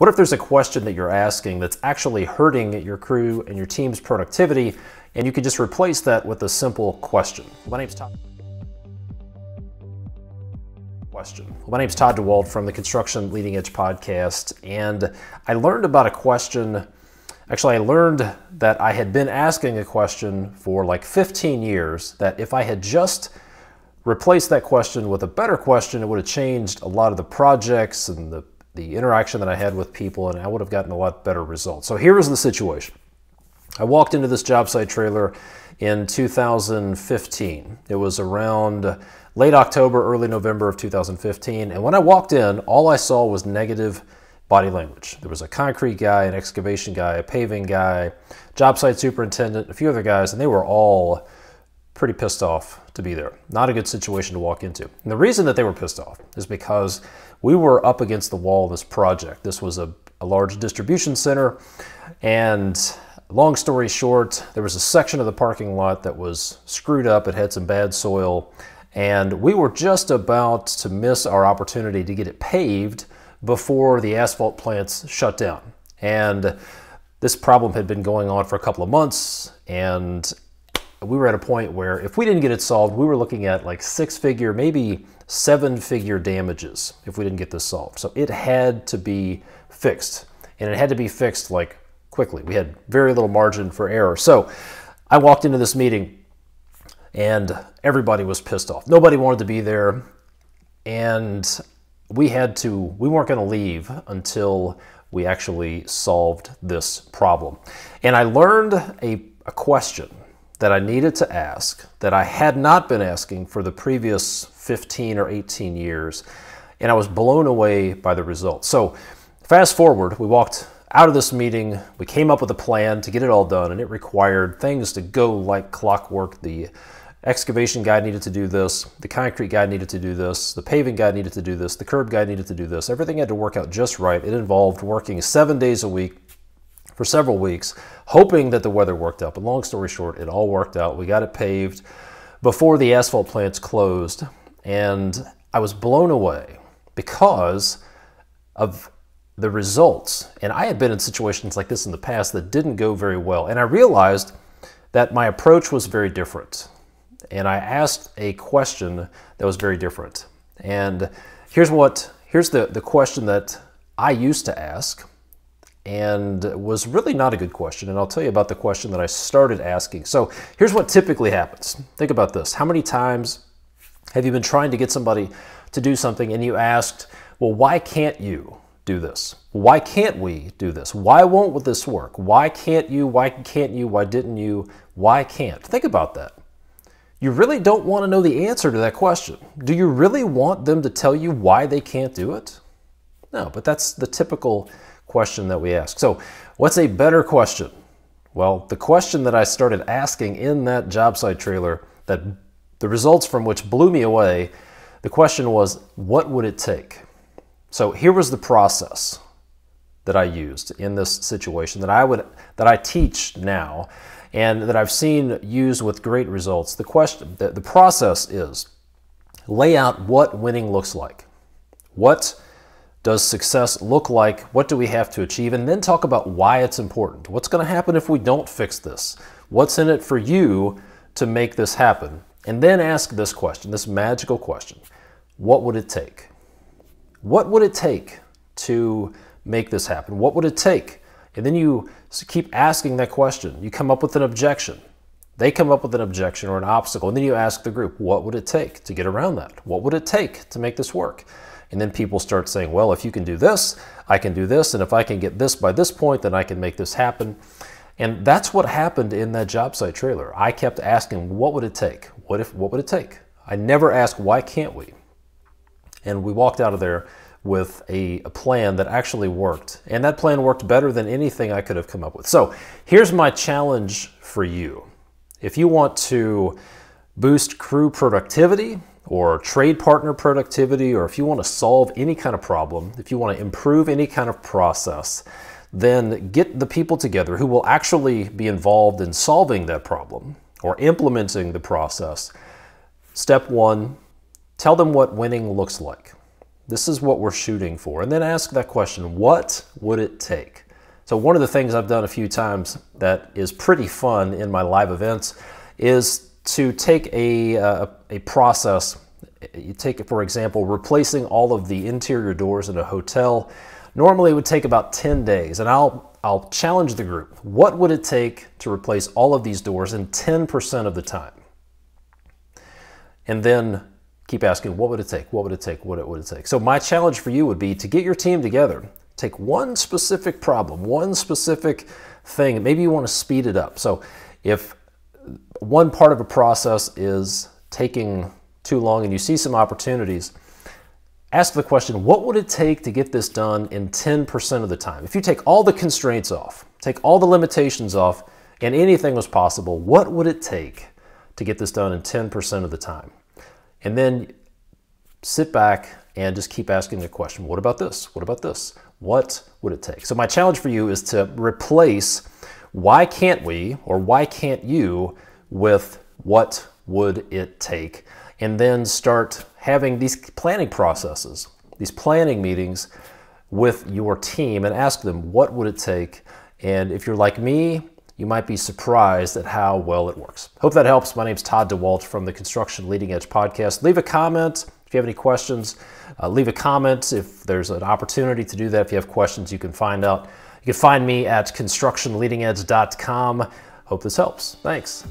What if there's a question that you're asking that's actually hurting your crew and your team's productivity, and you could just replace that with a simple question? My name's Todd DeWalt from the Construction Leading Edge podcast, and I learned about a question. Actually, I learned that I had been asking a question for like 15 years, that if I had just replaced that question with a better question, it would have changed a lot of the projects and the interaction that I had with people, and I would have gotten a lot better results. So here was the situation. I walked into this job site trailer in 2015. It was around late October, early November of 2015. And when I walked in, all I saw was negative body language. There was a concrete guy, an excavation guy, a paving guy, job site superintendent, a few other guys, and they were all pretty pissed off to be there. Not a good situation to walk into. And the reason that they were pissed off is because we were up against the wall of this project. This was a large distribution center, and long story short, there was a section of the parking lot that was screwed up. It had some bad soil, and we were just about to miss our opportunity to get it paved before the asphalt plants shut down. And this problem had been going on for a couple of months, and we were at a point where if we didn't get it solved, we were looking at like 6-figure, maybe 7-figure damages if we didn't get this solved. So it had to be fixed, and it had to be fixed like quickly. We had very little margin for error. So I walked into this meeting and everybody was pissed off. Nobody wanted to be there, and we weren't going to leave until we actually solved this problem. And I learned a question that I needed to ask that I had not been asking for the previous 15 or 18 years, and I was blown away by the results. So fast forward, we walked out of this meeting, we came up with a plan to get it all done, and it required things to go like clockwork. The excavation guy needed to do this, the concrete guy needed to do this, the paving guy needed to do this, the curb guy needed to do this. Everything had to work out just right. It involved working 7 days a week for several weeks, hoping that the weather worked out. But long story short, it all worked out. We got it paved before the asphalt plants closed, and I was blown away because of the results. And I had been in situations like this in the past that didn't go very well, and I realized that my approach was very different. And I asked a question that was very different. And here's the question that I used to ask, and was really not a good question. And I'll tell you about the question that I started asking. So here's what typically happens. Think about this. How many times have you been trying to get somebody to do something and you asked, well, why can't you do this? Why can't we do this? Why won't this work? Why can't you? Why can't you? Why didn't you? Why can't? Think about that. You really don't want to know the answer to that question. Do you really want them to tell you why they can't do it? No, but that's the typical question that we ask. So what's a better question? Well, the question that I started asking in that job site trailer, that the results from which blew me away, the question was, what would it take? So here was the process that I used in this situation that I teach now, and that I've seen used with great results. The process is lay out what winning looks like. What does success look like? What do we have to achieve? And then talk about why it's important. What's going to happen if we don't fix this? What's in it for you to make this happen? And then ask this question, this magical question. What would it take? What would it take to make this happen? What would it take? And then you keep asking that question. You come up with an objection. They come up with an objection or an obstacle. And then you ask the group, what would it take to get around that? What would it take to make this work? And then people start saying, well, if you can do this, I can do this. And if I can get this by this point, then I can make this happen. And that's what happened in that job site trailer. I kept asking, what would it take? What would it take? I never asked, why can't we? And we walked out of there with a plan that actually worked. And that plan worked better than anything I could have come up with. So here's my challenge for you. If you want to boost crew productivity, or trade partner productivity, or if you want to solve any kind of problem, if you want to improve any kind of process, then get the people together who will actually be involved in solving that problem or implementing the process. Step one, tell them what winning looks like. This is what we're shooting for. And then ask that question, what would it take? So one of the things I've done a few times that is pretty fun in my live events is to take a process. You take, for example, replacing all of the interior doors in a hotel. Normally it would take about 10 days, and I'll challenge the group. What would it take to replace all of these doors in 10% of the time? And then keep asking, what would it take? What would it take? What would it take? So my challenge for you would be to get your team together. Take one specific problem, one specific thing. Maybe you want to speed it up. So if one part of a process is taking too long and you see some opportunities, ask the question, what would it take to get this done in 10% of the time? If you take all the constraints off, take all the limitations off, and anything was possible, what would it take to get this done in 10% of the time? And then sit back and just keep asking the question, what about this? What about this? What would it take? So my challenge for you is to replace why can't we or why can't you with what would it take? And then start having these planning processes, these planning meetings with your team and ask them, what would it take? And if you're like me, you might be surprised at how well it works. Hope that helps. My name's Todd DeWalt from the Construction Leading Edge podcast. Leave a comment if you have any questions. Leave a comment if there's an opportunity to do that. If you have questions, you can find me at constructionleadingedge.com. Hope this helps. Thanks.